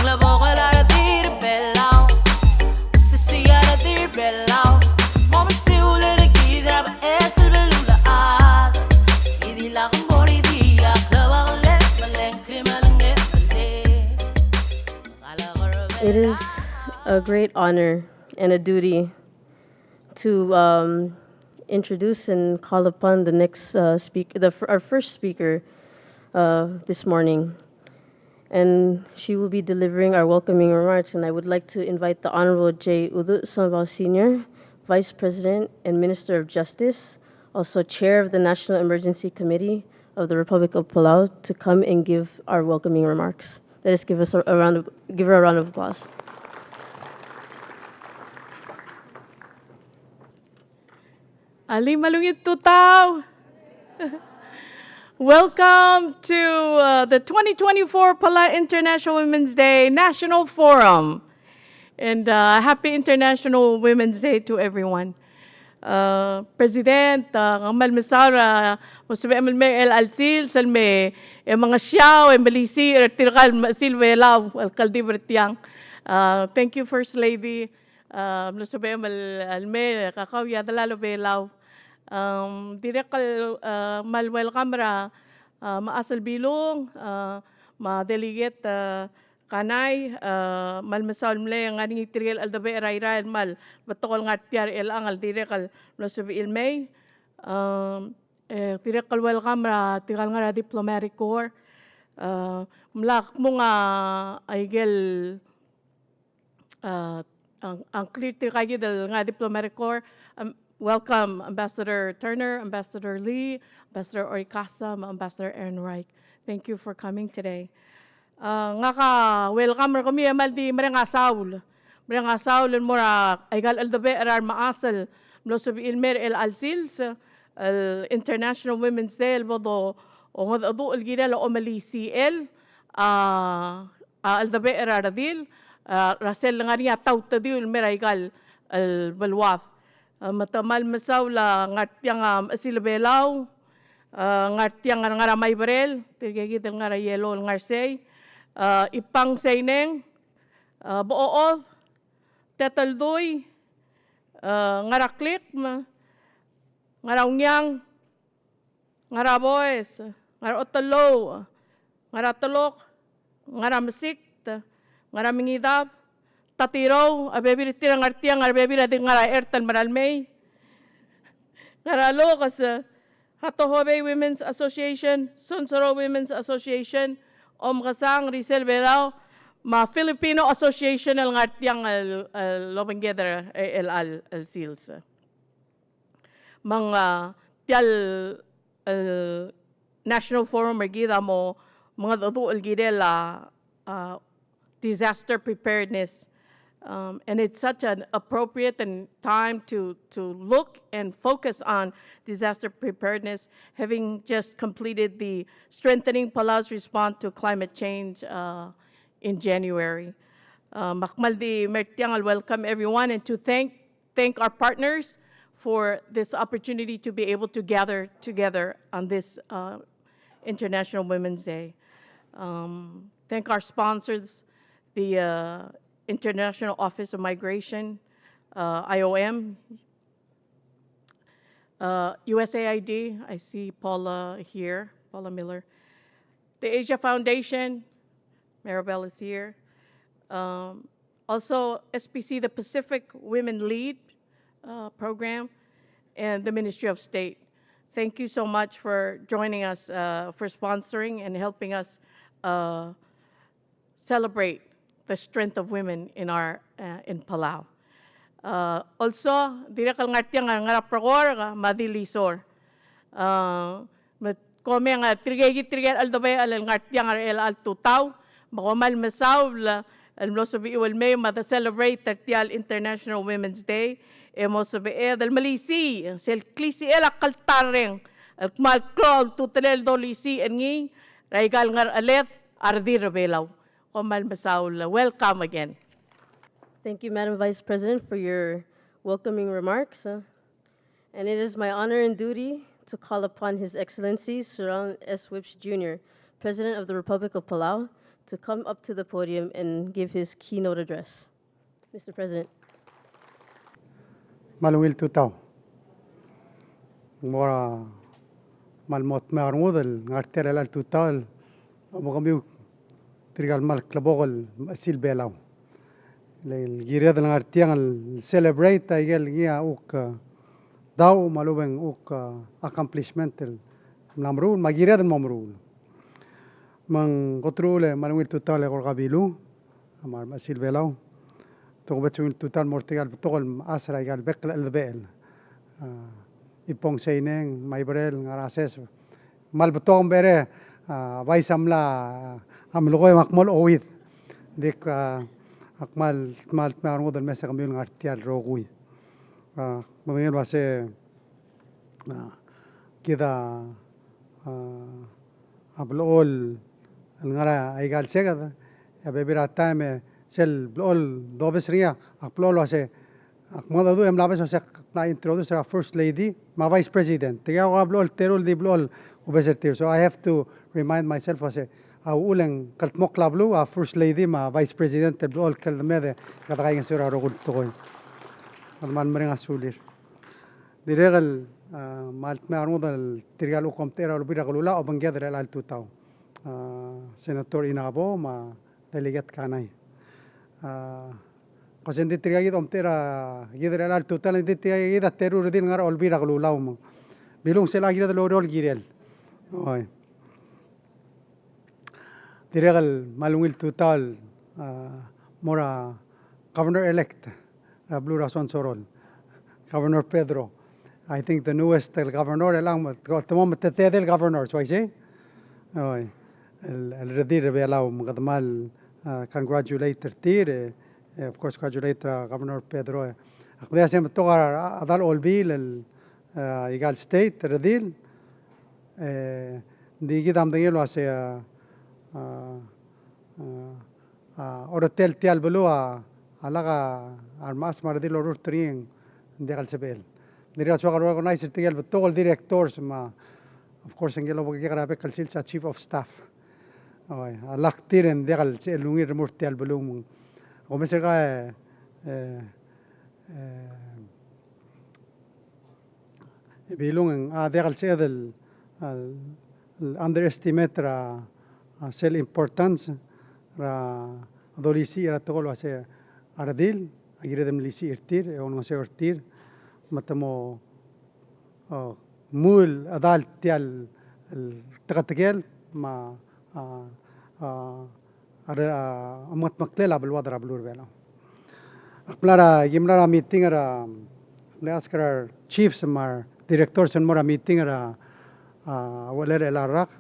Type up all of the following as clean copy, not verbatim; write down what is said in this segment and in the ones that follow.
It is a great honor and a duty to introduce and call upon the next speaker, our first speaker this morning. And she will be delivering our welcoming remarks. And I would like to invite the Honorable J. Udut Sambaw Sr., Vice President and Minister of Justice, also Chair of the National Emergency Committee of the Republic of Palau, to come and give our welcoming remarks. Let us give her a round of applause. Ali malungit tutaw. Welcome to the 2024 Pala International Women's Day National Forum. And happy International Women's Day to everyone. President, Ngamal Masara, Musabe Amal Mayor El Alsil, Salme, mga siyaw, Malisi, Tirkal, Silwe Lao, Alcalde Bertiang. Thank you, First Lady. Musabe Amal Alme, Kakao Yadalalo Belao. Direkal Malwel Kamra, Maasal Bilong, Ma-Delegate Kanay, Malmasal Mle, ang aning itiril aldabe Rayrayan Mal, Batokol Ngatiyar El Angal, Direkal Musabe Ilmay, Direkal Wel Kamra, Tikal nga Diplomatic Corps, Mlak mo nga Aigel, ang clear Tikagidal nga Diplomatic Corps. Welcome, Ambassador Turner, Ambassador Lee, Ambassador Oricasa, Ambassador Aaron Reich. Thank you for coming today. Nga ka, welcome kami maldi mereng asaul. Mereng asaul mora aigal aldabe arar maasal. Mlosobi ilmer el alsils, el International Women's Day, el bodo, o ngad adu el gira la omali CL, aldabe arar adil, rasel ngariya tauta diul meraigal el balwaf. Matamal masaw la ngatiang asilabelaw, ngatiang ngaramay barel, tigagidal ngara yelo ngarsay, ipang sayneng, boood, tetaldoy, ngaraklik, ngaraungyang, ngaraboys, ngarotalo, ngaratalok, ngaramasik, ngaramingidab, Tatiro, abebir tirang artiang arbebir ading ngara ertan maralmay. Ngaralo kas Hatohobe Women's Association, Sunsoro Women's Association, Om Kasang Rizal Belao, ma Filipino Association al ngartiang al Lobengeder al Sils. Mga tial National Forum ergida mo mga dadu algidela disaster preparedness. And it's such an appropriate time to look and focus on disaster preparedness, having just completed the Strengthening Palau's Response to Climate Change in January. Makmaldi Mertiang, I'll welcome everyone and to thank our partners for this opportunity to be able to gather together on this International Women's Day. Thank our sponsors, the International Office of Migration, IOM, USAID, I see Paula here, Paula Miller. The Asia Foundation, Maribel is here. Also, SPC, the Pacific Women Lead program, and the Ministry of State. Thank you so much for joining us, for sponsoring and helping us celebrate the strength of women in in Palau. Also, direkal ngartiang ngaraprakor madilisor. Kome nga trigay aldabay al ngartiang el al tutaw, makomal masaw la almosabi iwal may mata celebrate tartial International Women's Day. Emosabi dal malisi sel klisi el akaltareng al mal klol tutelel dolisi engi raigal ngar alet ardi rebelaw. Welcome again. Thank you, Madam Vice President, for your welcoming remarks. And it is my honor and duty to call upon His Excellency Serang S. Whipps Jr., President of the Republic of Palau, to come up to the podium and give his keynote address. Mr. President. Malungil tutaw. Mora malmot marmudel ngarter al tutal amo kami trigal mal klabogol asil belaw. El giria del ngartiang al celebrate agel gia uk daw malubeng uk accomplishment el namrul magiria del mamrul. Mang kotrule malungil tutal el kabilu amar asil belaw. Togobetsul tutal mortigal togol asra igal bekla el bel. Ipong seineng maibrel ngarases mal betong bere vai samla amlogoy makmol owit dik akmal mal marmod el mesa kamil ngartial rogui mamengel wase kida ablol ngara igal segada ya bebira time sel blol dobes ria aplolo ase akmoda du emlabes ase na introduce our first lady my vice president tiga ablol terol di blol ubesertir so I have to remind myself ase au uleng kaltmok lablu our first lady my vice president blol kalmede kadagay ngasura rogul toy man mering asulir diregal malt me armuda tirgal ukomtera lubira galula obangadra al tutao senator inabo ma delegate kanay kasi hindi tiragid omtera gidre al total hindi tiragid at terur din ngar olbira glulaw mo bilong sila gida lorol girel oy tiragal malungil total mora governor elect Rablu Rason Sorol Governor Pedro I think the newest governor elang at the moment the del governor so I say oy el redir belaw magadmal congratulate tir of course congratulate Governor Pedro akdaya sem togar adal olbil el igal state redil digi dam dengelo ase orotel tial belua alaga armas maradil orur tring degal sebel diria sogar organizer tigal betogol directors ma of course engelo bogira bekal silsa chief of staff oy alak tiren degal lungi remur tial belum Omeserga bilung degal sedel underestimate ra sel importance ra dolisi ra togolo ase ardil agiredem lisi irtir e on se irtir matamo mul adal tial takategel ma amat maklela belwadra belur bela aklara gimlara meeting ara leaskar chiefs mar directors and mora meeting ara waler elarak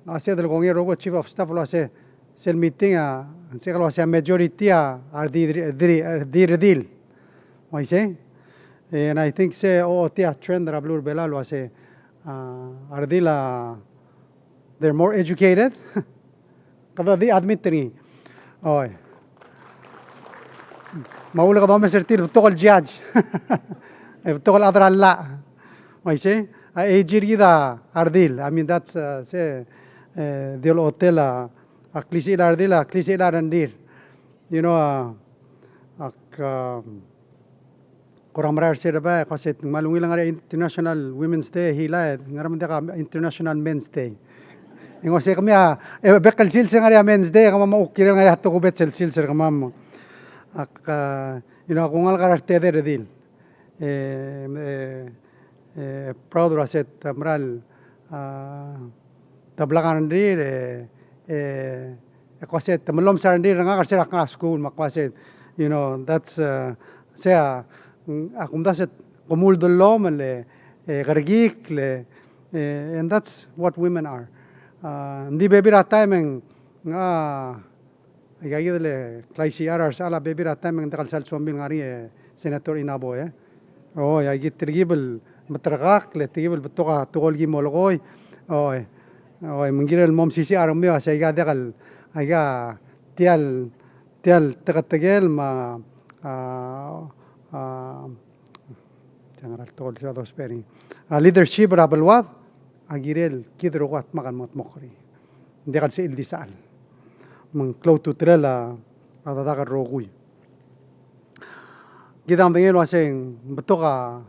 ase del gongero rogo chief of staff lo ase sel meeting se lo ase majority ar di redil I say and I think se o tia trend ra belur bela lo ase ardila they're more educated kada di admitri oy maula kada mesertir togol judge togol adra la I say ejirida ardil I mean that's say diol hotel aklisi ardil aklisi arandir you know koramrar serba kaset malungi lang international women's day hila ngaram deka international men's day ingo se kami bekal silser ngari men's day kama maukira ngari hatto kubet silser kama ak you know kungal kararte de redil proud raset amral tablakan ndir kaset malom sarandir ngar sera ka school makwaset you know that's sea akum daset komul dolom le gargik le and that's what women are hindi bebira timing nga igayidle klaisi arar sala bebira timing dakal sal sombil ngari senator inabo oh ya gitrigibel matragak le tigibel betoka togol gi molgoy oy mungirel mom sisi armi asa iga dakal aga tial tagategel ma jangan togol sa dos peri leadership rabelwat agirel kidro wat makan mot mokri hindi ka sa ildi saan. Mang cloud to trela atatakan rokuy. Kita ang tingin waseng beto ka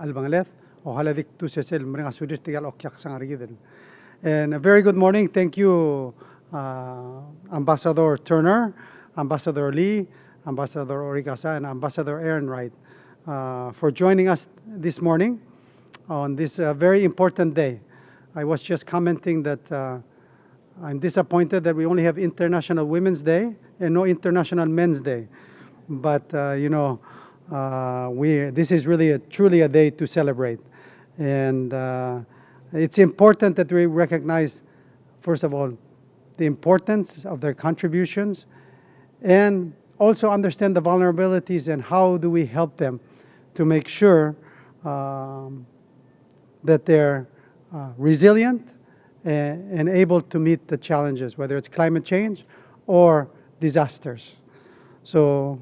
albangalet o haladik tu sesel mereka sudah tinggal okyak sang arigidel. And a very good morning. Thank you, Ambassador Turner, Ambassador Lee, Ambassador Origasa, and Ambassador Aaron Wright for joining us this morning on this very important day. I was just commenting that I'm disappointed that we only have International Women's Day and no International Men's Day. But, this is really truly a day to celebrate. And it's important that we recognize, first of all, the importance of their contributions and also understand the vulnerabilities and how do we help them to make sure that they're resilient and able to meet the challenges, whether it's climate change or disasters. So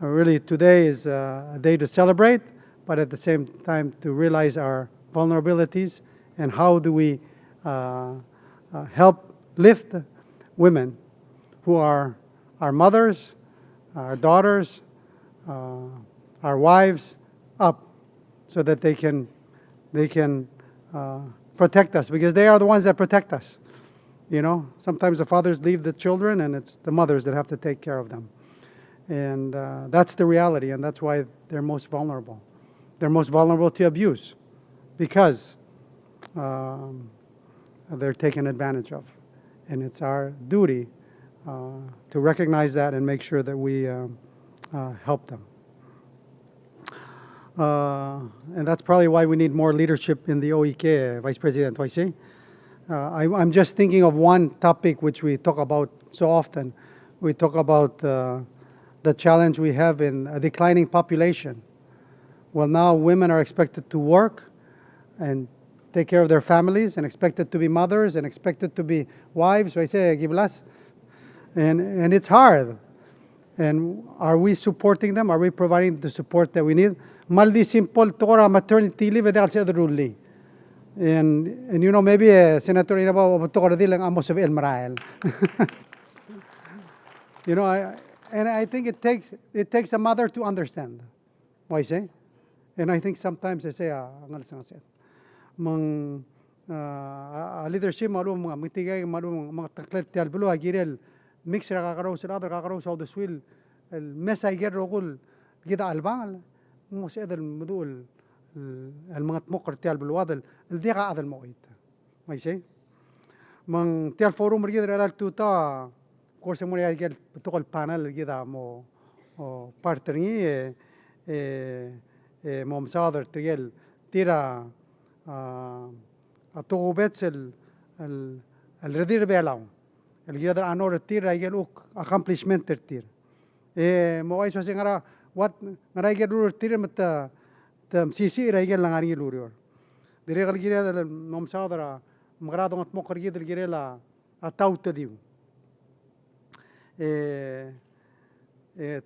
really today is a day to celebrate, but at the same time to realize our vulnerabilities and how do we help lift women who are our mothers, our daughters, our wives up so that they can protect us, because they are the ones that protect us. Sometimes the fathers leave the children and it's the mothers that have to take care of them. And that's the reality, and that's why they're most vulnerable. They're most vulnerable to abuse because they're taken advantage of. And it's our duty to recognize that and make sure that we help them. And that's probably why we need more leadership in the OIK, Vice President Waisi. I'm just thinking of one topic which we talk about so often. We talk about the challenge we have in a declining population. Well, now women are expected to work and take care of their families and expected to be mothers and expected to be wives. So I say, giblas. And it's hard. And are we supporting them? Are we providing the support that we need? Maldi simple tora maternity leave at the other rule. And maybe Senator Inaba tora dilang amos of El Marael. I think it takes a mother to understand. Why say? And I think sometimes I say angal sang set. Mang leadership malu mga mitigay malu mga taklet tial bulu agirel mix ra kakaraw sa other kakaraw sa the swil el mesa iger rogul gida albangal mo sa edel mudul el mga tmokar tial bulu adel el diga adel moit. Why say? Mang tial forum rigid al tuta course mo ya gel tukol panel gida mo partner ni mom sader tigel tira atogobets el redir belaw el gida anor tira gel uk accomplishment tir mo ay so singara what ngara gel ur tira mata tam sisi ra gel langari lurior dire gel gida mom sader magrado ngat mo kar gida girela atauta diu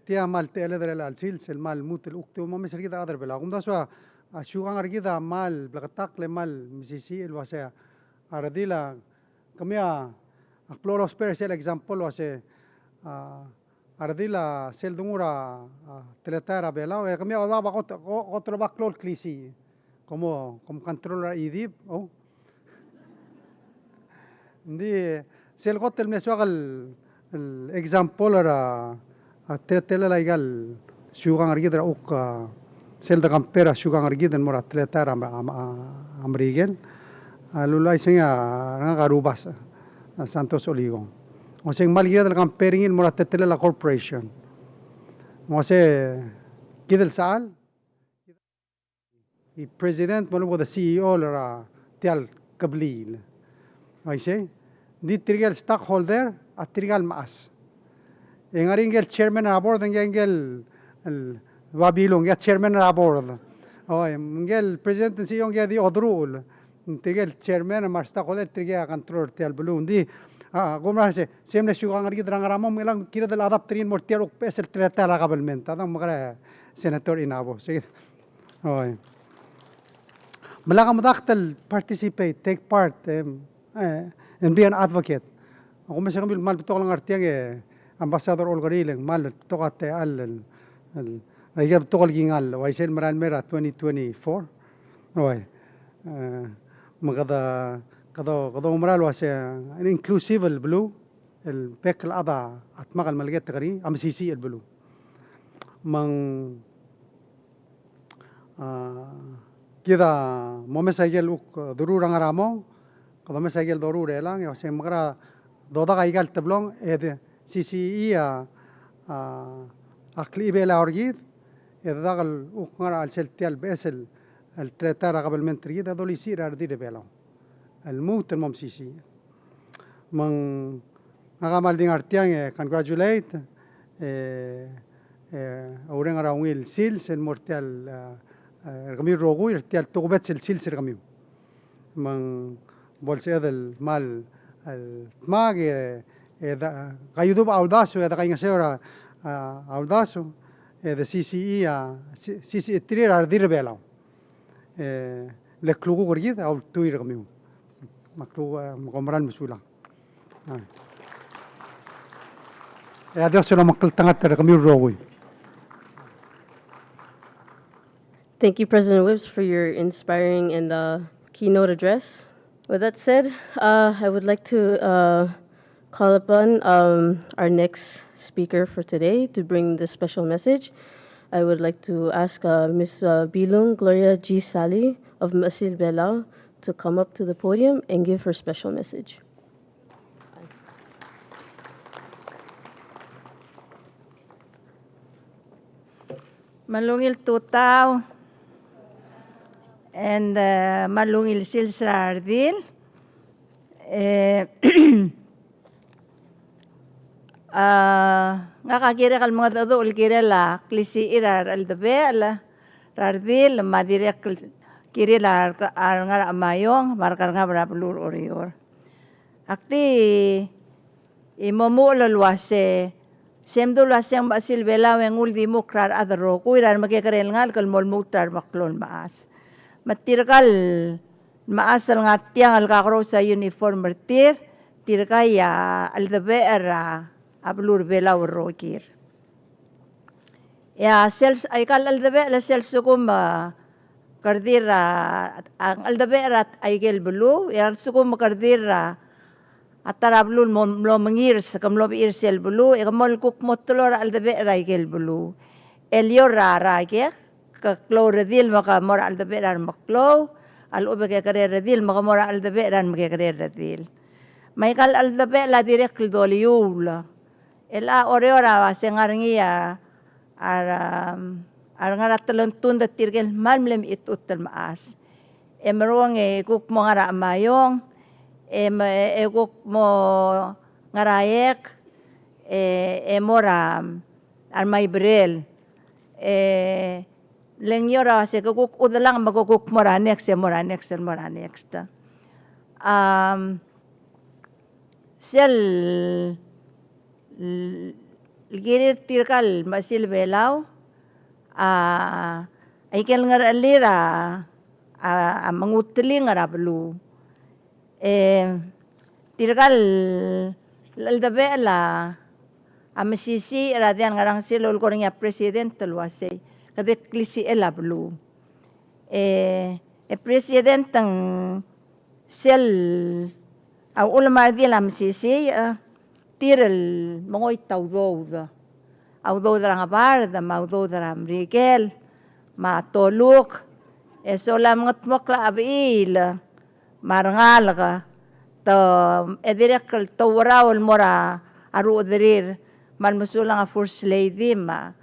tia mal tele del alsils el mal mutel ukte mo mesel gida adar bela gumda so ashugang argida mal blakatak le mal misisi el wase aradila kamia akploros per sel example wase aradila sel dungura teletara bela e kamia wala ba otro baklol klisi como controller idib ndi sel gotel mesuagal example era tetela laigal sugang argidra uk selda kampera sugang argidan mora tletara amrigel lulay singa ngagarubas Santos Oligong o sing malgida del camperingin mora tetela la corporation mo se kidel saal i president mo the CEO la tial kablil ay say di trigal stockholder at trigal maas. Yang aringel chairman na board ngel wabilong ya chairman na board. Oy, ngel president si yung ya di odrul. Trigal chairman na stockholder trigal control tial bulun di gumra se semle sugang argi drang ramom ilang kira del adaptrin mortial ok pesel treta la government. Tadang magara senator Inabo. Sige. Oy. Malaka madaktal participate, take part and be an advocate. Ako masih kami mal betul lang artiang ambassador Olgariling mal betul ate al ay betul gingal waisel maran mera 2024. Oy. Magada kada umral was an inclusive البلو البيك الأضع أتمغى الملقات تغري أم سيسي البلو من كذا مو مساجل ضرورة غرامو كذا مساجل ضرورة لان يا سيم مغرا ضوضا غايقال تبلون إذا سيسي أقلي بلا أرجيد إذا داخل وقرا السلتيال بأسل التلاتة قبل من تريد هذول يصير أرضي بلا الموت الممسيسي من ngamal ding artiang congratulate orang orang wil sils en mortal kami rogo irtial tobat sils kami mang bolsa del mal mag da kayudo audaso da kay ngasera audaso da CCE CCE tirir ardir bela le klugo gorgid au tuir kami maklu komran musula Adios sila makiltangat kami rogoy. Thank you, President Whips, for your inspiring and keynote address. With that said, I would like to call upon our next speaker for today to bring the special message. I would like to ask Ms. Bilung Gloria G. Sali of Masil Belao to come up to the podium and give her special message. Malungil tutaw and malungil silsardil nga kagire kal mga todo ulgire la klisi irar aldabe la rardil madire kiri la nga mayong markar nga brabulur orior akti imomu lolwase Semdo lasang basil belaw yang uldi mukrar adro kuiran magkakarel ngal kal mol mukrar maklon maas. Matirkal maas al ngatiang al kakro sa uniform bertir tirkaya al dabe era ablur belaw rokir. Ya sels ay kal al dabe la sels sukum kardira ang al dabe era ay gel belu ya sukum kardira Atarablul lo mengirs kamlo irsel bulu ekamol kuk motolor al debe raigel bulu elio rara ke ka kloredil maka mora al debe ran maklo al ube ke redil maka mora al debe ran maka redil maikal al debe la direk doliula ela oreora wasengarngia ar ngarat telentun de tirgel malmlem itutel maas emrong kuk mongara mayong egok mo ngarayek moram armay brel lengyora se kuk udalang magkuk moranex ta sel girir tirkal masil belaw ay kel ngaralira mangutling arablu tirgal aldabe la amasisi radian ngarang silol kornya president telwase kade klisi elablu president ang sel au ulama di lam sisi tirel mongoy tawdowda awdowda nga barda mawdowda Miguel ma toluk eso lam ngatmokla abil marangal ka to edirek to warawal mora aru dirir man musulang a first lady ma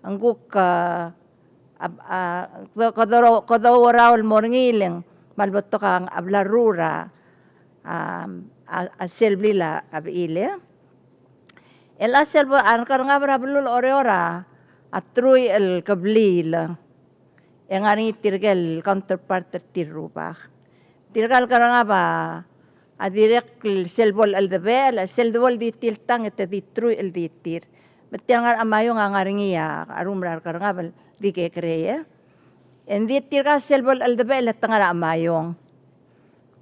angguk kada warawal morngileng malboto kang ablarura aselblila abile el aselbo an karanga brablul oreora atruy el kablil yang ani tirgal counterpart tirubah tirgal karanga ba adirek selbol aldabel selbol di tiltang et di tru el di tir metiangar amayo ngaringia arumrar karanga bal di ke kreye en di tirgal selbol aldabel tangar amayong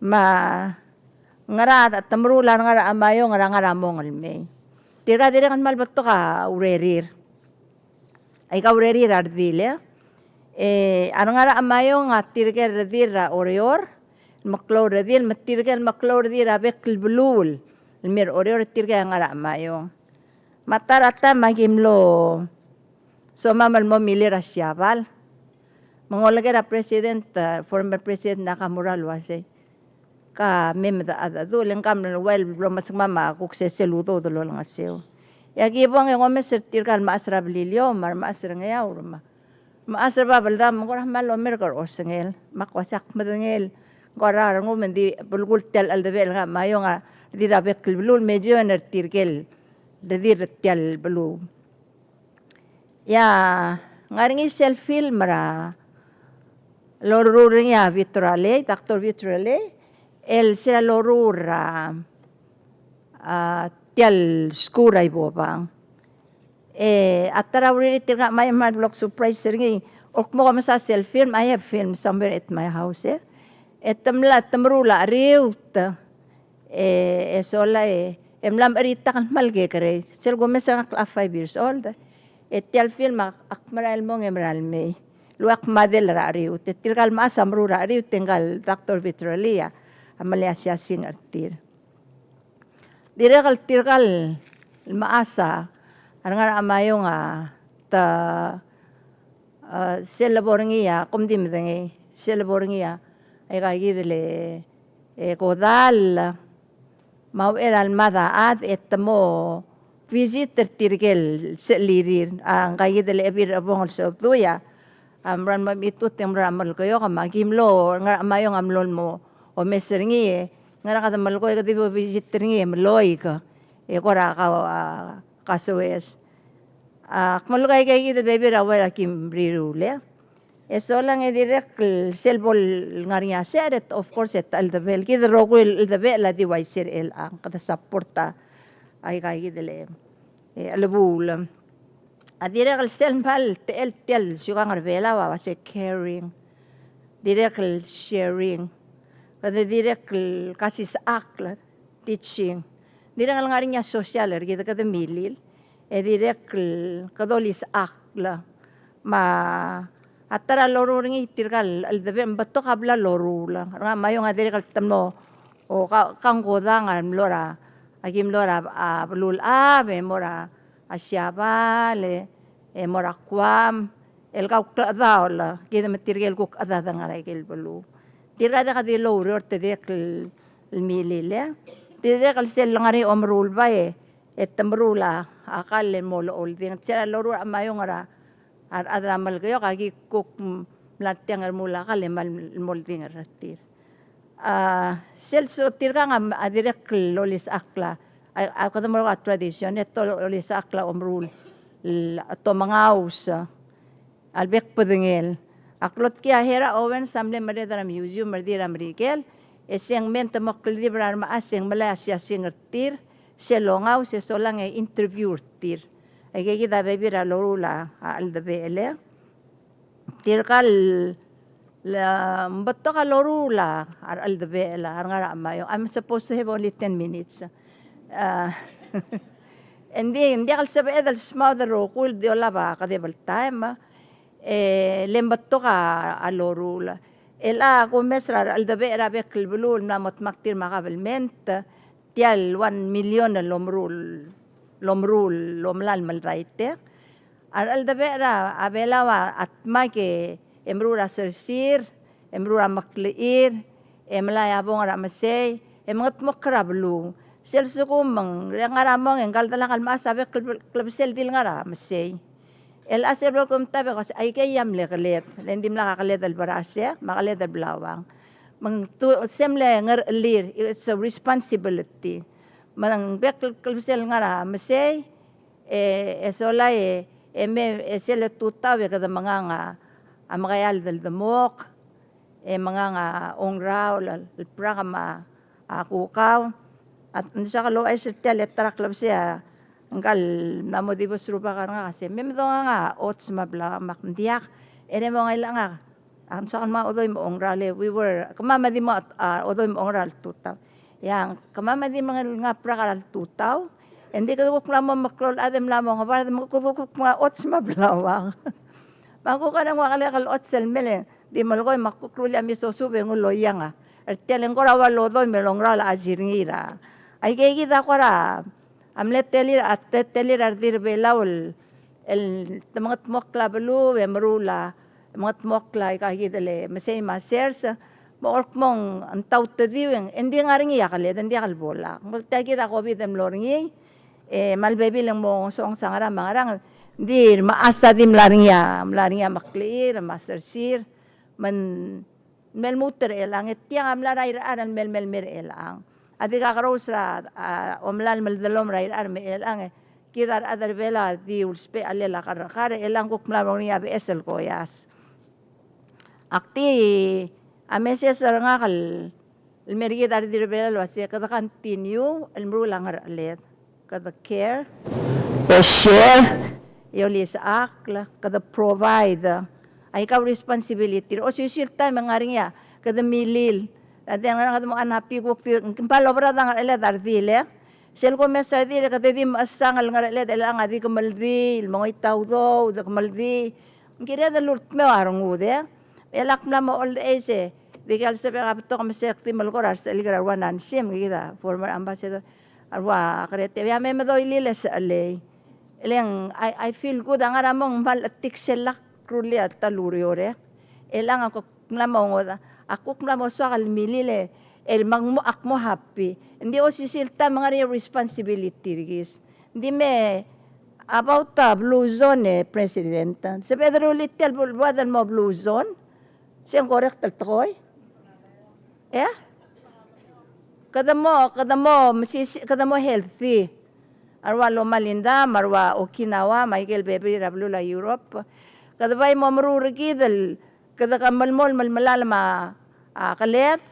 ngara at tamrula ngara amayo ngara mo ngalme. Tirga dire kan malbato ka urerir. Ay ka urerir ardile. Ngara amayo nga tirga radira oreor. Maklaw radil matirga maklaw radira bekl bulul. Mir oreor tirga ngara amayo. Matarata magimlo so mamal mo milir asyabal. Mangolagera president, former president Nakamura luwase. Ka memda adadu lengkam well blomas mama kuk se seludo do lang aseo. Ya gibong yang ome sertirkan maasra blilio mar maasra ngaya urma. Maasra babalda mangorah malo merkor osengel makwasak madengel. Gorar ngumen di bulgul tel aldebel nga mayo nga di rabek blul medyo nertirkel. Di tel blu. Ya ngaringi self-film mara loruring ya vitrale, Dr. Vitrale, el sila lorura tial skura ibobang. Atara uri tirga may madlock surprise ringi. Okmo kami sa self-film, I have film somewhere at my house. Tamrula riut. Sola emlam erita kan malge kare. Sel gomesa nga 5 years old. Tial film akmaral mong emral me. Luak madel rariu. Tirgal masamru rariu tinggal Dr. Vitralia. Amalia siya singartir. Diregal tirgal maasa. Nga amayo nga ta selaboringiya kumdimdengi selaboringiya ay kagidele kodal mau eral mada ad etmo visitor tirgel selirir ang kagidele ebir abong sobduya amran mamitut temramal kayo kamagimlo nga amayo ngamlon mo o meseringi nga nakatamal ko kadibo visitor ngi mloy ka kora ka kasuwes. Kmalugay kay kita baby rawal akim rirule. So lang direct selbol ngariya seret of course et aldabel kita rogul aldabel la diway sir el ang kata supporta ay kay gidele alabul. Direct selbal tel suka ngarbela wa se caring. Direct sharing. Kada direct kasi sa akla teaching. Direct ngarinya social kita kada milil. Direct kadolis akla atara loro ringi tirgal aldabem bato kabla loro lang nga mayo nga direct tamno o kang godangan lora agim lora blul ave mora asyabale mora kwam el kau kadaola kita matirgel kuk adada nga regel bulu tirada kadi loro te direct milile direct sel ngari omrul bae tamrula akal mo lool ding tsara loro amayo nga adramal kayo kagi kuk mlatyang mula kal molding ratir sel so tirga nga direct lolis akla ako ta mo tradition eto lolis akla omrul to mangaus albek pedengel aklot kya hera owen samle madera museum madira mrikel eseng mem tamakli librar maaseng malaysia singertir selongaw se solang interview tir ay kita bebira lorula aldabele tirkal la mbato ka lorula aldabela ngara mayo I'm supposed to have only 10 minutes and then kal sabe edal smother rokul de olaba ka de time lembato ka alorula ela kumesra aldabera bekl bulul na motmaktir makabalment tial 1 million lomlal malraite al dabera abelawa at make emrura sersir emrura makleir emlaya bong ramasay emangat mokrablu sel sukum mang ngaramong enggal talakal masabe klabsel dil ngara masay el asero kum tabe kasi ay kayam leklet lendim la kakalet al barase makalet al blawang mang semle ngar it's a responsibility manang bekl klbsel ngara masay esola sele tutawe kada mga nga amakayal dal damok mga nga ongraw pra kama akukaw at sa kalo ay setel etrak klbsel angkal namodibos rupa ka nga kasi memdo nga ots mabla makdiak ere mo nga Ang sa mga odoy mo ongrale, we were, kamamadi mo odoy mo ongral tutaw. Yang kamamadi mga nga prakal tutaw, hindi ka dukok lamo maklol adem lamo, nga para mo kudukok mga ots mablawang. Mako ka nang wakalakal ots mele, di malgoy makukruli ami sosube ng loyang Ertelen ko rawa lodoy melongral aziringira. Ay kaya kita ko ra, amlet telir at telir ardir belawal, mga tmokla balu, marula, mga tmokla ikakidale, masay masers, maork mong ang taut tadiwing, hindi nga rin iyakalit, hindi akalbola. Magtakita ko bitem loringi, malbebi lang mo song sangara, mga rang, hindi maasa dim laringiya makliir, masersir, man melmuter elang, itiyang amla rairaan melmelmir elang. Adi kakaros ra, omlal meldalom rairaan me elang, kita adar vela di ulspe alela karakare elang kukmlamong niya be esel koyas. Akti ameses nga kal ilmerigi dar di vela lo asya kada continue ilmrulang alet kada care share yolis akla kada provide ay ka responsibility o sisil time nga ring ya kada milil ade nga kada mo anapi ko palobra dang alet dar dile sel ko mesar di kada di masangal nga alet elang adi kamaldi mga itawdo da kamaldi kira da lut me warung ude elak na mo old age di kal sa kapto kam sekti malkorar sa ligra wanan sim kita former ambassador arwa karete ya me do ililes alay eleng I feel good ang aramong mal tikselak kruli at taluriore elang ako namong ako namong so kalmilile el magmo akmo happy hindi o sisilta mga responsibility rigis hindi me about blue zone president sa Pedro Little bulwadan mo blue zone siyang correct taltoy kada mo healthy arwa Loma Linda marwa Okinawa Michael Bebe Rablula Europe kada bay mo marurigidal kada kamalmol malmalama kalet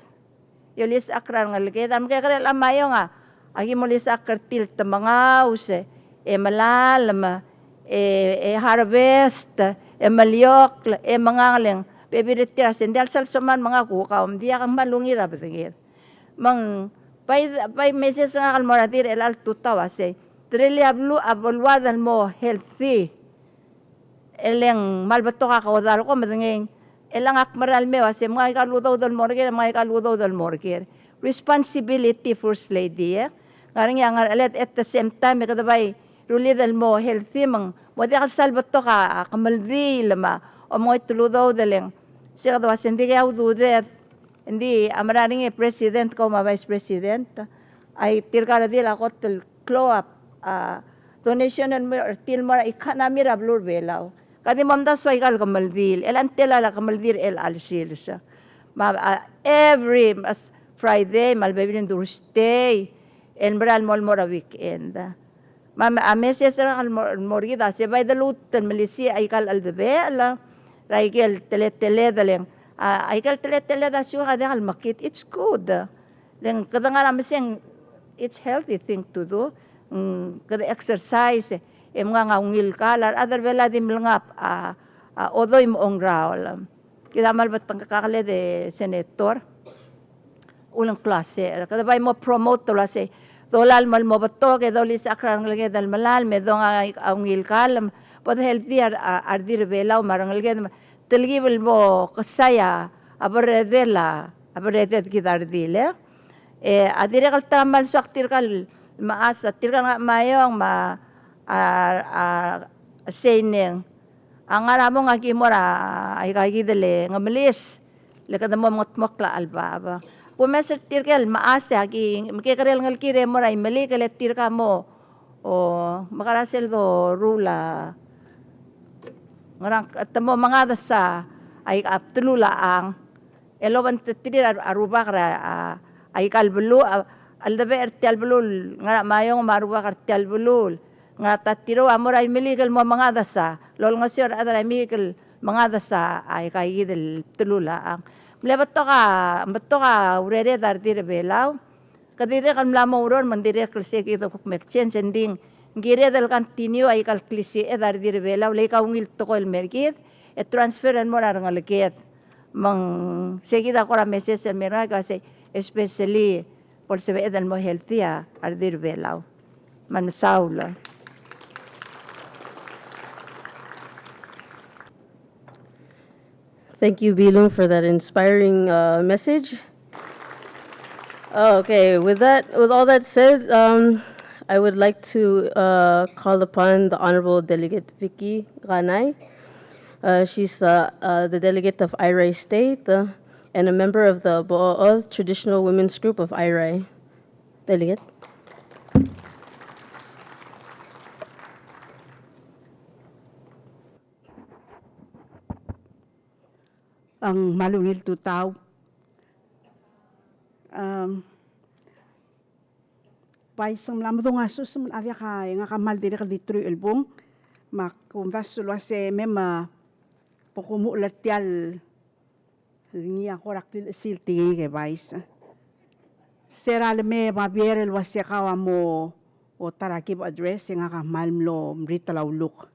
yolis akrar ngalget am kaya karel amayo nga agi mo lis akartil ta mga use malalama harvest malyok mga ngaleng bebiritira sendal sal soman mga kukaw dia kang malungira betingir mang pay meses nga kalmoratir elal tutawa se trili abulwadan mo healthy eleng malbato ka kawadal ko madengeng elang akmaral me wase mga ikaludaw dal morgir responsibility first lady ngaring yang alet at the same time kadabay ruli dal mo healthy mang wadi kal salbato ka kamaldi lama o mo ituludaw daleng siya kadawas hindi kaya ududet hindi amararing president ko ma vice president ay tirkara dila ko til clo up donation mo til mo economy rablur belaw kadi mamda sway kal kamaldil el antela la kamaldil el alsil sa every Friday malbebin Thursday en bral mol mora weekend a meses ra kal morgida se bay dalut malisi ay kal aldebela Raigel tele daleng ay kal tele da siya kada kal makit it's good then kada nga namin it's healthy thing to do kada exercise mga ngil kalar other vela dim langap odoy mo ongral kita malbat pangkakale de senator ulang klase kada bay mo promote to lase dolal mal mo bato ke dolis akran lage dal malal me dong ngil kalam pod healthy ardir vela marang lage telgibel mo kasaya abaredela abaredet kita ardile adire kal tamal saktir kal maasa tirkan nga mayong seneng ang aramo nga kimora ay kagidele nga malis lekada mo motmokla alba kumeser tirkel maasa ki makikarel ngal kire mo ray mali kalet tirka mo o makarasel do rula ngarang at mo mga dasa ay aptulula ang eloban titir aruba kara ay kalbulu aldabe ertialbulul nga mayong maruba kartialbulul nga tatiro amoray milikal mo mga dasa lol nga sir adara milikal mga dasa ay kaigidel tulula ang mlebato ka urede dardir belaw kadire kan mlamo uron mandire klise kito kukmekchen sending gire dal continue ay kalklisi dardir belaw lay kaungil to ko el merkit transfer en morar ngalket mang seguida ko ra meses el mira kasi especially por se ve del mo healthia ardir belaw man saula. Thank you, Bilung, for that inspiring message. Okay, with all that said, I would like to call upon the Honorable Delegate Vicky Ranay. She's the delegate of Iray State and a member of the Bo'oth Traditional Women's Group of Iray. Delegate. Ang malungil tutaw. Paisang lamado nga susum avya ka nga kamal dire ka litro ilbong makumvas sulwase mema pokumu latial ngi ako raktil silti ke vais. Seral me babiere lwase ka mo o tarakib address nga kamal mlo mritalaw luk.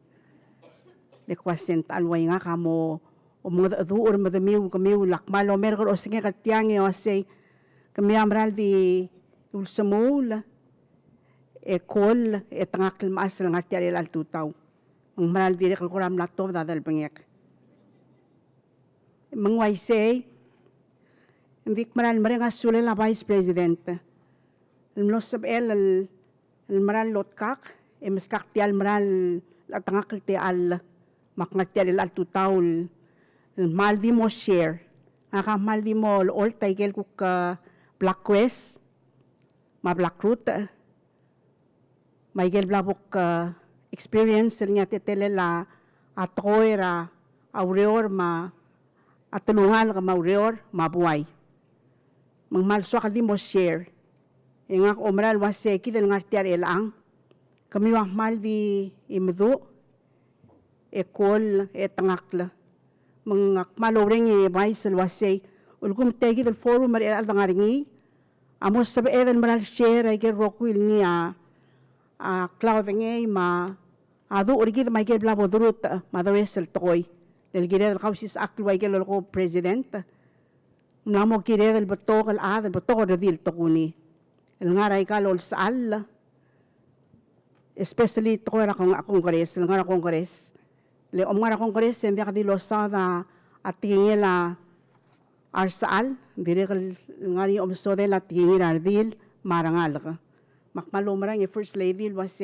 Lekwasent alway nga kamo o mga duur madamiw kamiw lakmal o meron o sige katiyang o say kami amral di ulsamul ekol etangakil maas lang atiyal al tutaw ang maral di rekal kuram lato dadal bangyak mangway say hindi maral maring asule la vice president lumlosab el maral lotkak emaskak tiyal maral latangakil tiyal makngatiyal al tutaw maldi mo share maldi mo all taigel kuk Black Quest ma Black Root maigel blabok experience niya tetelela atoira aureor ma atulungan ka maureor mabuhay mangmalso ka di mo share ingak omral wase kidel ngartiar elang kami wah maldi imdu ekol etangakla mga maloreng vice wase ulgum tegi del forum mar al dangaringi amos sabe even maral share ay rokwil niya clouding ma adu origid may gel blabo durut madawesel toy del gire del kausis aklo ay gel ko president namo gire del botog al del botog del tokuni el ngaray kalol sal especially to ra kong kongres el ngara kongres le omara kongres en dia kadilo sa at tingela arsaal direkal ngari omsode la tingir ardil marangal ka makmalumrang first lady was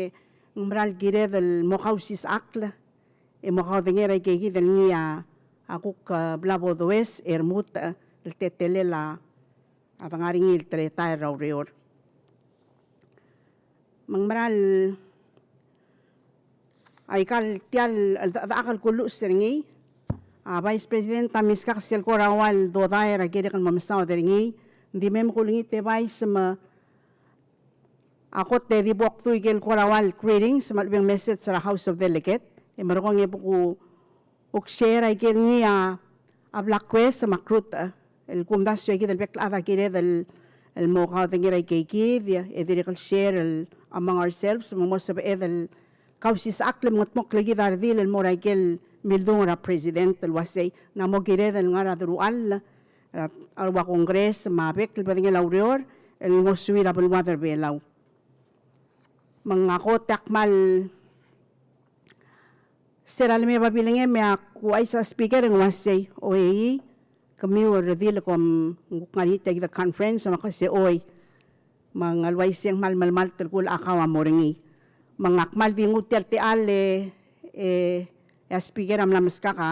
umral gire del mokausis akla e mokaw dengera kegi del niya akuk blabo does ermut el tetele la abangaringil treta raurior mangmaral ay kal tial akal kullu seringi Vice President tamis ka kasel ko rawal do daira gere kan mamasaw deringi hindi mem kulingi te vice ma ako te ribok tu igel ko rawal greetings malbing message sa House of Delegate e marong ibu uk share ay gel niya a Black Quest sa makrut el kumdas yo del bekla ada gere del el moka de gere keki e direct share among ourselves mo sa el kausis aklem ngotmok lagi dar dil el moray gel mildong ra president wasay na mo gire del nga rual arwa kongres mabek el laureor el ngosuira bel water belaw mga ko takmal seral me babilinge me aku ay sa speaker ng wasay oy kami reveal kom ngari take the conference ma kasi oy mga alway siyang malmal tel akaw amoringi mga akmal dingutel ti ale speaker am lamaska ka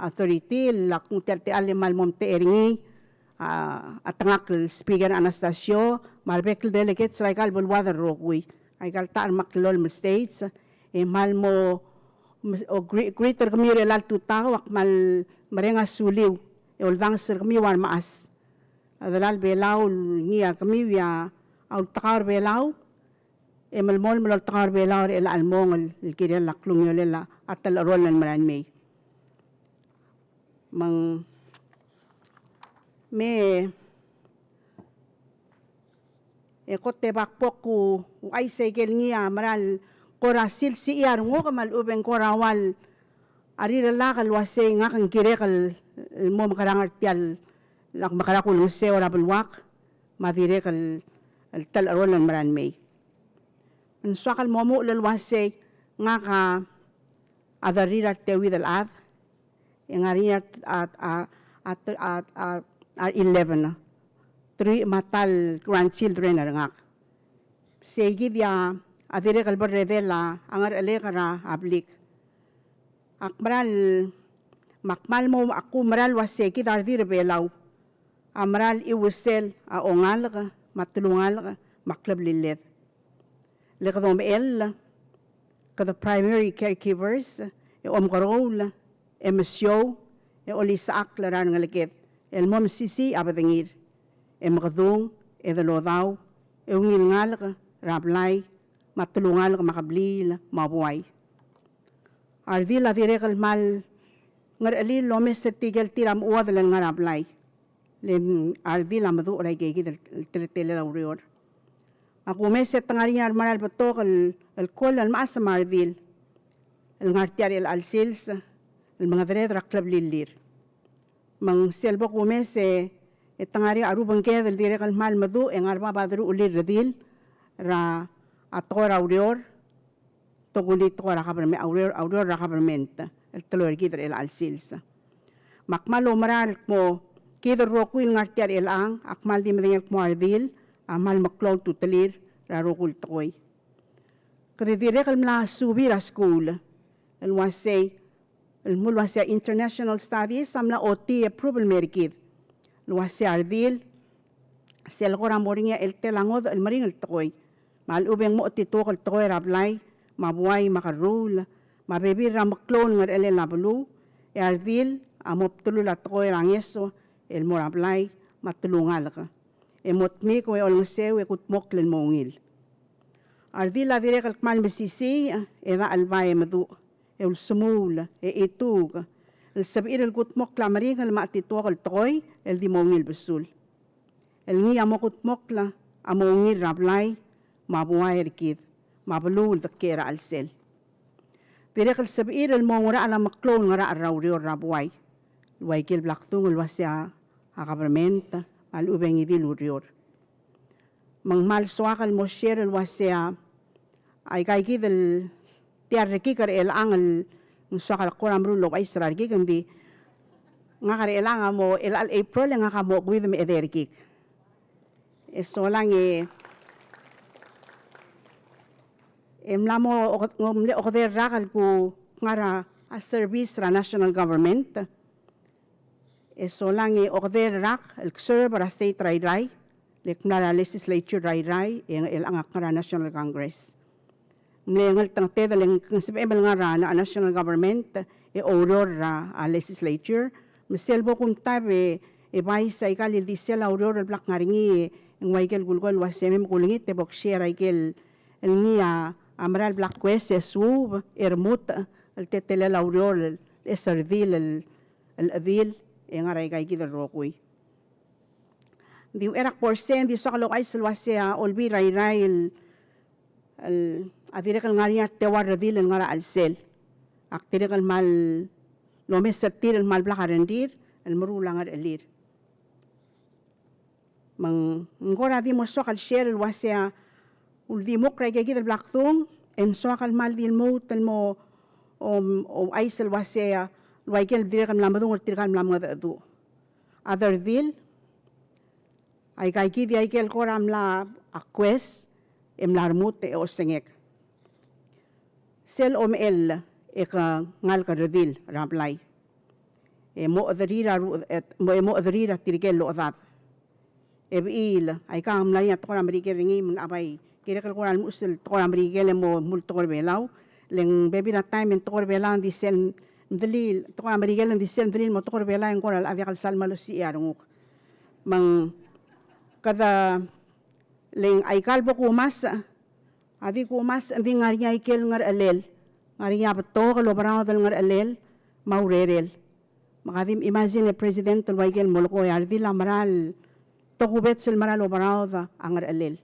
authority lakung terte alimal mom te eringi atangak speaker Anastasio malbek delegate sraikal bulwader rogui ay kalta maklol mo states mal mo greater community lal tutaw akmal marenga suliw ulvang sir kami wan maas adalal belaw ngia kami ya au takar belaw malmol malol takar belaw el almong el kire laklung yolela atal rol ng maran may mang me kote bakpok ku ay segel niya maral korasil si iyar ngo kamal ubeng korawal Ari lalakal wase nga kang kirekal mo makarangar tiyal lak makarakul se ora bulwak madirekal tal aron lan maran may. Answakal mo lalwase nga ka adarira tewi dal ad yang ari at 11 3 matal grandchildren arangak. Segi dia adirekal barredela angar alekara ablik. Akmaral makmal mo ako maral wase kita dir belaw amral iwsel a ongal ka matulungal ka maklab lilet lekadom el kada primary caregivers om karol emisyo oli sa aklaran ng lekit el mom sisi abadengir makadung edalodaw ungil ngal ka rablay matulungal ka makablil mabuhay. Ardi la direkal mal ngar ali lomes tigel tiram uadlan ngar ablay len ardi la madu oray gegi del tele la urior ako meset tangari ngar maral batok el kol al maasa mardil el ngartiar el alsils el mga dredra club lilir mang selbo ko mese tangari arubang gedel direkal mal madu en arba badru ulir redil ra atora urior togulit ko rakabarme auror rakabarmenta el tolor gider el alsilsa makmalo maral mo gider rokuil ngartiar el ang akmal di medengel mo ardil amal maklaw tutalir rarokul toy kadidire kal mla subira school el wase el mulwase international studies amla oti approval merkid el wase ardil sel gora moringa el telangod el maring el toy mal ubeng mo titokal toy rablay mabuhay makarul, mabibira maklon ng el nabulu, ardil, amoptulul at ko ang yeso, el morablay, matulungal ka. Emotmi ko ol ngasew, ekutmoklen mongil. Ardil adire kalkmal mesisi, eda albay madu, el sumul, itug, el sabir el kutmokla maring el matituak el toy, el di mongil besul. El ngi amokutmokla, amongil rablay, mabuhay erkid. Mabulul da kera alsel. Pirekal sabir el mongura ala maklon ngara arrawrio rabuay. Luwaykil blaktung ulwasya akabarmenta al ubeng idil urior. Mangmal swakal mo share ulwasya ay kaigi del tiarreki kar el angal swakal koram rulo ay sararki kandi nga kar el anga mo el al April nga kamo with me ederkik. Eso lang emlamo ngomle okder rakal ko ngara a service ra national government eso lang okder rak el serve ra state rai leknala legislature rai el angak ngara national congress ngengal tang tedaleng kung ngara na national government auror ra a legislature miselbo kun tabe bay sa ikalil disel auror el black ngaringi ng waikel gulgol wasemem kulingit te bok share ikel el niya amral black quest sub ermut el tetele lauriol el sardil el avil en aray kay kidal rokoy di erak porsen di sakalo ay salwasya olbi ray el adirekal ngariya tewar radil el ngara alsel aktirekal mal lomes sertir el mal black arendir el marulang ar elir mang ngora di mo sokal share el wasya ultimo kray kay kidal blaktung en sokal mal dil mo tal mo ay salwasya Waikel direkam lamadung tirkam lamad adu. Other dil ay kaiki di aikel koram la akwes larmut e osengek. Sel el eka ngal ka redil ramplay. Mo adrira tirkel lo adat. Ebil ay kam la ya toram rikel ringi mun abay kira kal koran musil toram rikel mo multor belaw leng baby na time en tor belang di sel dalil to ka marigel ng disel dalil mo to ko bela en koral aviakal salmalo si arunguk mang kada leng ay kalbo ko mas adi ko mas andi ngari ikel ngar alel ngari bato ko lobarao dal ngar alel maurerel makadim imagine president to waigel molko yardi la maral to kubet sel maral lobarao da angar alel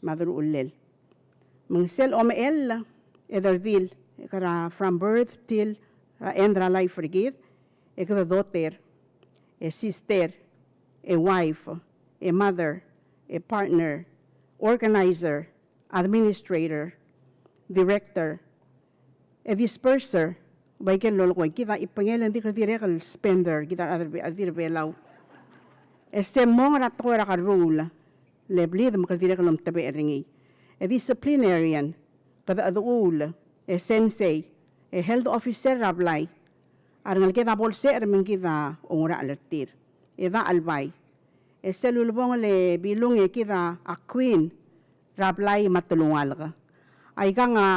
madru ulel mang sel omel edardil kara from birth till Endra life forgit, a daughter, a sister, a wife, a mother, a partner, organizer, administrator, director, a disperser, bagian lolo ko kita ipangelan di critical spender kita adir belaw. Este mong ratora ka rule, lebli dem critical om tabi eringi. A disciplinarian, kada adul, a sensei, a health officer rablay, arangal kita bolser min kita ongora alertir. Eda albay. Este lulubong le bilung kita a queen rablay matulungal ka. Ay ka nga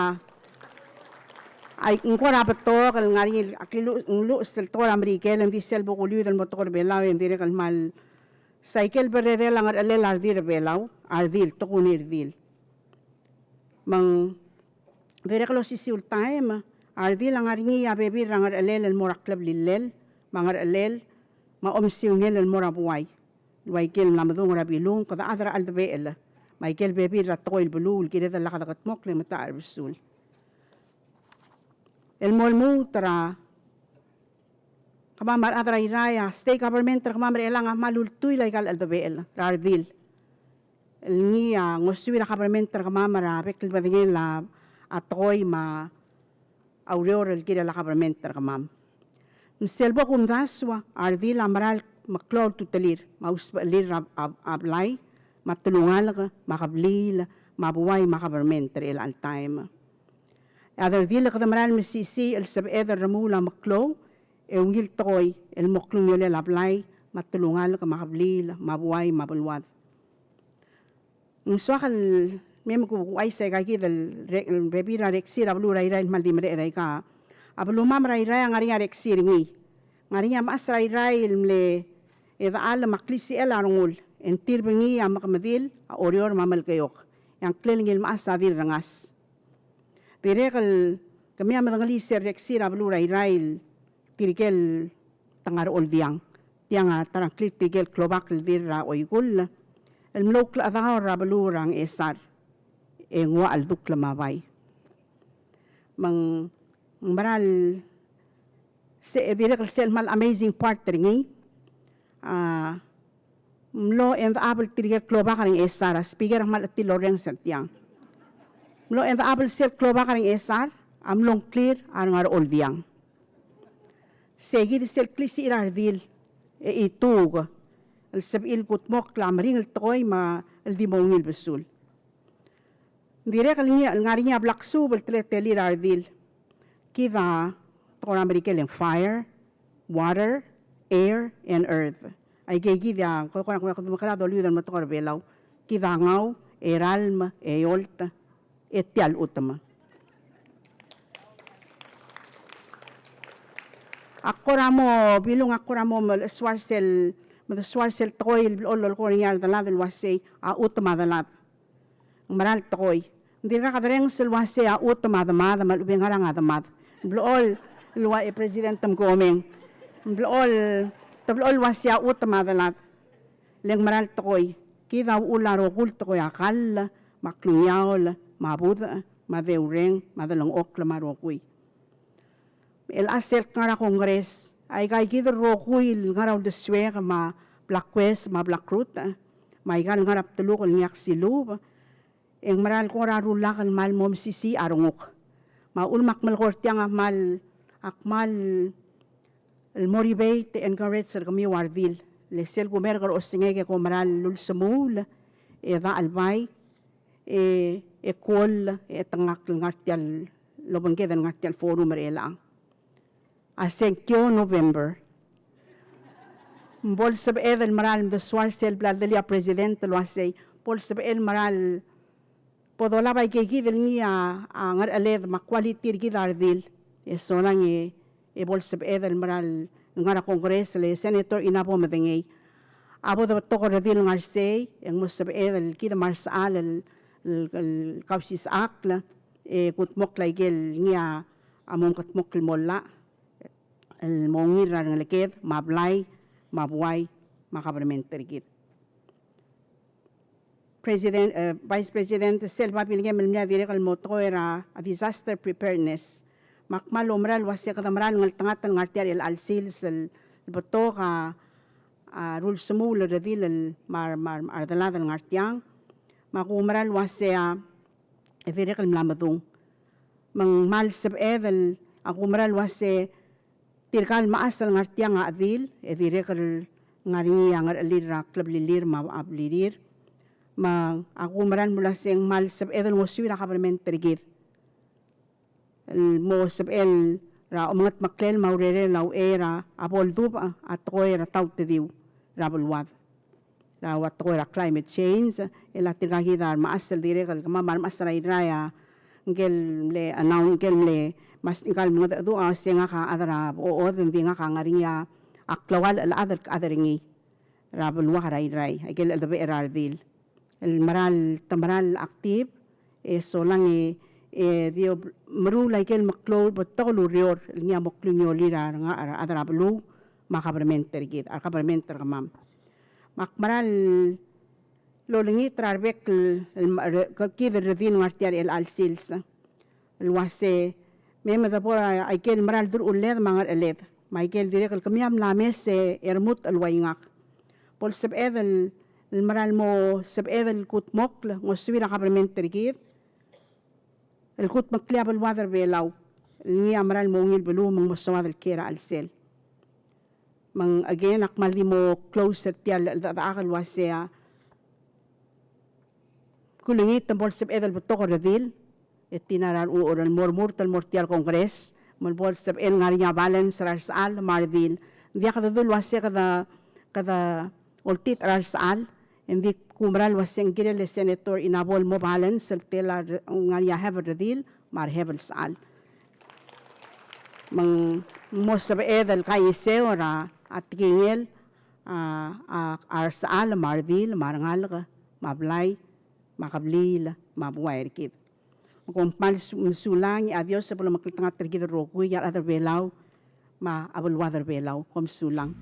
ay ngko rapat to kal ngari aklilu nglu stel to amerikel ang diesel bo kuliu del motor belaw en dire kal mal cycle berede lang alel ardir belaw ardil to kunir dil mang dire kalo sisul time ardil lang aringi ya bebi rang alel el morak club lillel mangar alel ma omsiungel el morabuay waikel namadung rabilung kada adra aldbeel Michael bebi ratoil bulul kire dal lakadat mokle mata arbisul el molmu tara kamamar adra iraya state government tara kamamar elang malultuy laikal aldabel rardil el niya ngosui la government tara kamamar bekil badingin la atoy ma aurora el kire la government tara kamam selbo kum daswa ardil amaral maklol tutalir mausbalir ablay matulungan ka makablil mabuhay makabarmen tara el time Adar dila kada maral mesisi el sab eder ramula maklo e ungil toy el moklong yole lablay matulungan ka makablil mabuhay mabulwad. Ng swakal mem ko ay sa kaki del bebira rexir ablu ray ray maldi mare ray ka ablu mam ray ray ngari ngari rexir ngi ngari ngam as ray ray le eda al maklisi el arungul en tirbengi amamadil a orior mamal kayok yang klelingil maas adil rangas Pirekal kami ang mga liser reksira balura Israel tirigel tangar oldiang tiang tarang klit tirigel klobak lira oigul el mlok la tangar balura ang esar ngwa alduk lamabay mang maral se pirekal sel mal amazing part ringi mlo and apple tirigel klobak ang esar speaker mal tiloreng tiang Mlo en apel sel kloba karing esar, amlong clear anong oldiang. Segi di sel klisi irardil, itug, el sabil kutmok klamaring el toy ma el dimongil besul. Dire kalinya ngarinya blaksu bel tleteli irardil. Kiva tokon Amerikel yung fire, water, air, and earth. Ay gigi dia ko makarado liudan matokor belaw. Kiva ngaw, eralma, eolta, etial utama. Ako ramo, bilong ako ramo swarsel toy, olol ko niya daladil wasay, utama dalad. Maral toy. Hindi ka kadareng silwasay, utama damad, malubing harang adamad. Blool, luwa presidentam gomeng. Blool wasay, utama dalad. Leng maral toy. Kita ularo kulto ko akal, maklunyaw, mabuda, madeureng, madalang okla marokuy. El asel nga kongres, ay kay kita rokuy, nga raw deswe, ma Black West, ma Black Root, may gal nga rap tulukol niyak silub, ang maral ko rarulakal mal mom sisi arungok. Maulmak malkortiyang akmal, el motivate, encourage, sa kami wardil. Lesel kumer karo osingege ko maral lulsamul, eda albay, ekol tangak ngartial lobang kedan ngartial forum relang asenkyo November bol sab el maral de swarsel bladlia president lo asay bol sab el maral podola bay ke gidel niya ngar aled ma quality gidardil eso lang bol sab el maral ngara kongres le senator inapo madengay abo da to ko redil ngarsay ang musab el kita marsal el kausis akla kutmok laigel niya among kutmok molla el mongir ng leked mablay mabuay makaparlamenter Vice President Selva Pilgrim niya dire kal moto era a disaster preparedness makmal umral wasya kadamran ngal tangatan ngartiar el alsil sel boto ka rul semula radil el mar ardalada ngartiang makumral wasya evere kal mlamadung mang mal sab evel akumral wasya tirkal maasal ngartiang adil evere kal ngari yang alir klub lilir ma ablirir mang akumral mula seng mal sab evel ngoswira kabarmen tergir mo sab el ra umangat maklel maurere lau era apol dupa at ko era tau te diu rabulwad ra wat ko era climate change ela tiragi dar maasal dire kal kama mar masra iraya ngel le anaw ngel le mas ngal mo da du asenga ka adara o den binga ka ngarinya aklawal al adaringi rabulwa ra iray agel al be eradil el maral tamaral aktif so lang dio marulay kel maklo botolo rior niya moklunyo lira nga adara blu makabarmenter git akabarmenter kamam makmaral lolingi trarbek kiver revin ngartiar el alsils el wase mema da pora ay kel maral dur uled mangar eled Michael dire kal kamiam lames ermut alwayngak pol sab edel el maral mo sab edel kutmok ngoswira akabarmenter git el kut makliab el water belaw ni amral mongil belu mong masawad el kera al sel mang again akmal di mo closer tial da akal wasya kulingit tambol sab edel butoko radil etinaran uoral mormur tal mortial kongres malbol sab el ngarinya balance rarsal mardil dia kada dul wasya kada ultit rarsal hindi kumral waseng gire le senator inabol mo balance el tela ngariya hever radil mar hevel sal mang mo sabe edel kayse ora at kingel arsal mardil marangal ka mablay makablil mabuwair kit kung sulang adios sa pala maklitangat tergid rokuy yar other belaw ma abul water belaw kom sulang